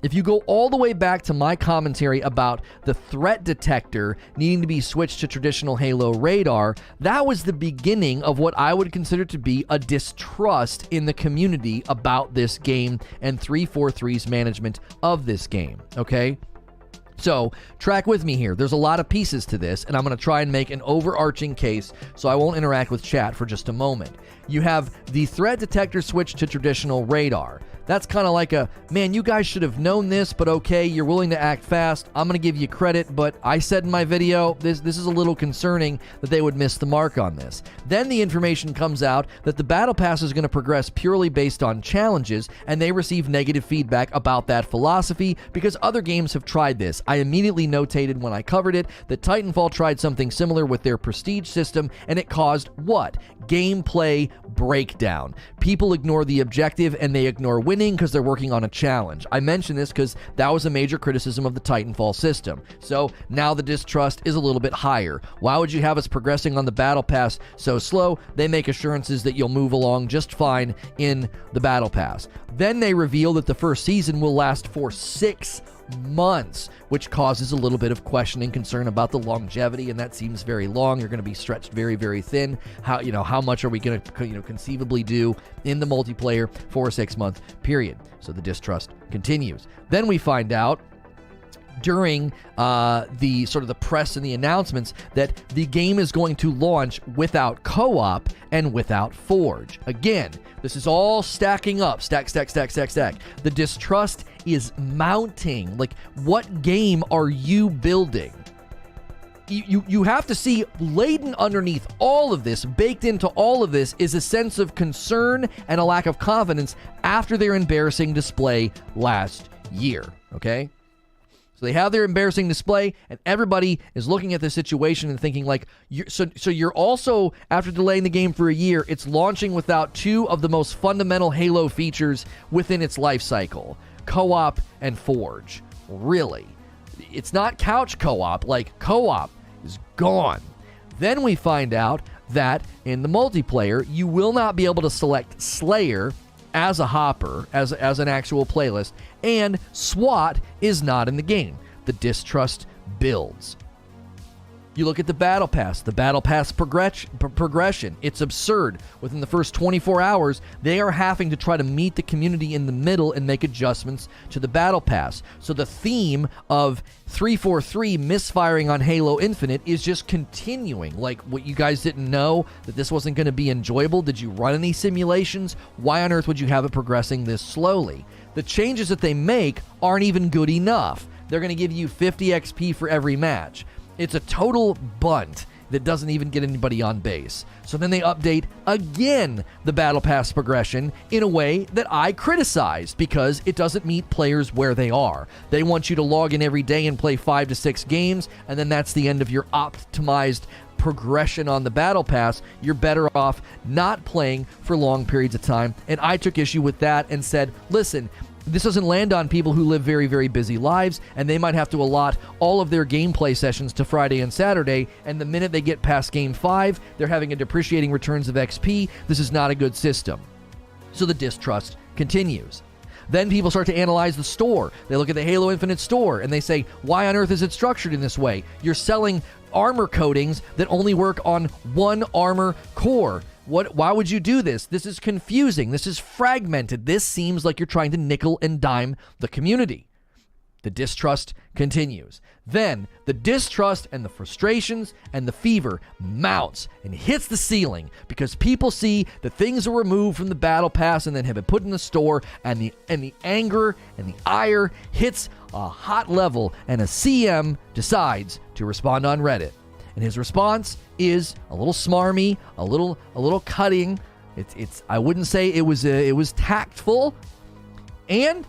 If you go all the way back to my commentary about the threat detector needing to be switched to traditional Halo radar, that was the beginning of what I would consider to be a distrust in the community about this game and 343's management of this game, okay? So, track with me here. There's a lot of pieces to this, and I'm going to try and make an overarching case, so I won't interact with chat for just a moment. You have the threat detector switch to traditional radar. That's kind of like a, man, you guys should have known this, but okay, you're willing to act fast. I'm going to give you credit, but I said in my video, this is a little concerning that they would miss the mark on this. Then the information comes out that the Battle Pass is going to progress purely based on challenges, and they receive negative feedback about that philosophy because other games have tried this. I immediately notated when I covered it that Titanfall tried something similar with their prestige system, and it caused what? Gameplay breakdown. People ignore the objective and they ignore winning because they're working on a challenge. I mention this because that was a major criticism of the Titanfall system. So now the distrust is a little bit higher. Why would you have us progressing on the Battle Pass so slow? They make assurances that you'll move along just fine in the Battle Pass. Then they reveal that the first season will last for 6 months, which causes a little bit of question and concern about the longevity, and that seems very long. You're going to be stretched very, very thin. How much are we going to conceivably do in the multiplayer for a 6-month period? So the distrust continues. Then we find out during the sort of the press and the announcements that the game is going to launch without co-op and without Forge. Again, this is all stacking up. Stack. The distrust is mounting. Like, what game are you building? You have to see laden underneath all of this, baked into all of this, is a sense of concern and a lack of confidence after their embarrassing display last year, okay? So they have their embarrassing display, and everybody is looking at the situation and thinking like, so you're also, after delaying the game for a year, it's launching without 2 of the most fundamental Halo features within its life cycle, co-op and Forge. Really? It's not couch co-op, like co-op is gone. Then we find out that in the multiplayer, you will not be able to select Slayer as a hopper, as an actual playlist, and SWAT is not in the game. The distrust builds. You look at the Battle Pass progression. It's absurd. Within the first 24 hours, they are having to try to meet the community in the middle and make adjustments to the Battle Pass. So the theme of 343 misfiring on Halo Infinite is just continuing. Like, what, you guys didn't know that this wasn't going to be enjoyable? Did you run any simulations? Why on earth would you have it progressing this slowly? The changes that they make aren't even good enough. They're going to give you 50 XP for every match. It's a total bunt that doesn't even get anybody on base. So then they update again the Battle Pass progression in a way that I criticized because it doesn't meet players where they are. They want you to log in every day and play 5 to 6 games, and then that's the end of your optimized progression on the Battle Pass. You're better off not playing for long periods of time. And I took issue with that and said, listen, this doesn't land on people who live very, very busy lives, and they might have to allot all of their gameplay sessions to Friday and Saturday, and the minute they get past Game 5, they're having a depreciating returns of XP. This is not a good system. So the distrust continues. Then people start to analyze the store. They look at the Halo Infinite store, and they say, why on earth is it structured in this way? You're selling armor coatings that only work on one armor core. Why would you do this? This is confusing. This is fragmented. This seems like you're trying to nickel and dime the community. The distrust continues. Then the distrust and the frustrations and the fever mounts and hits the ceiling because people see that things are removed from the Battle Pass and then have been put in the store, and the anger and the ire hits a hot level, and a CM decides to respond on Reddit. And his response is a little smarmy, a little cutting. It's I wouldn't say it was tactful, and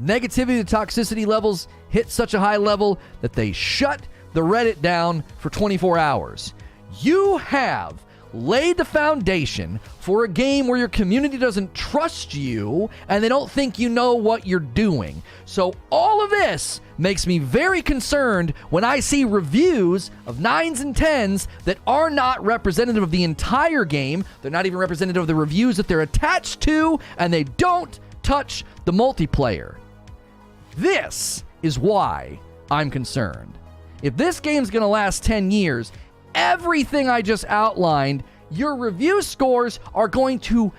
negativity to toxicity levels hit such a high level that they shut the Reddit down for 24 hours. You have laid the foundation for a game where your community doesn't trust you and they don't think you know what you're doing. So all of this makes me very concerned when I see reviews of 9s and 10s that are not representative of the entire game. They're not even representative of the reviews that they're attached to, and they don't touch the multiplayer. This is why I'm concerned. If this game's going to last 10 years, everything I just outlined, your review scores are going to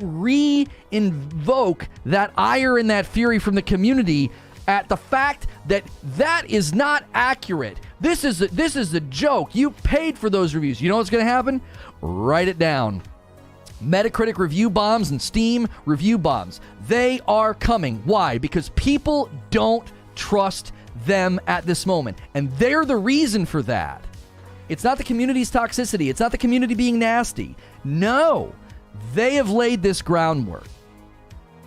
re-invoke that ire and that fury from the community at the fact that that is not accurate. This is a joke. You paid for those reviews. You know what's going to happen? Write it down. Metacritic review bombs and Steam review bombs. They are coming. Why? Because people don't trust them at this moment. And they're the reason for that. It's not the community's toxicity. It's not the community being nasty. No. They have laid this groundwork.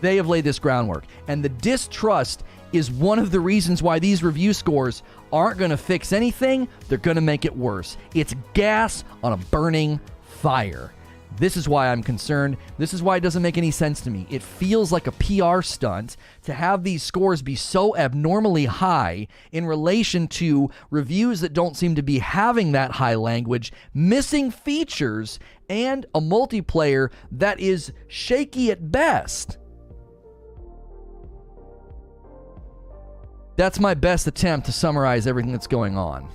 They have laid this groundwork. And the distrust is one of the reasons why these review scores aren't going to fix anything. They're going to make it worse. It's gas on a burning fire. This is why I'm concerned. This is why it doesn't make any sense to me. It feels like a PR stunt to have these scores be so abnormally high in relation to reviews that don't seem to be having that high language, missing features, and a multiplayer that is shaky at best. That's my best attempt to summarize everything that's going on.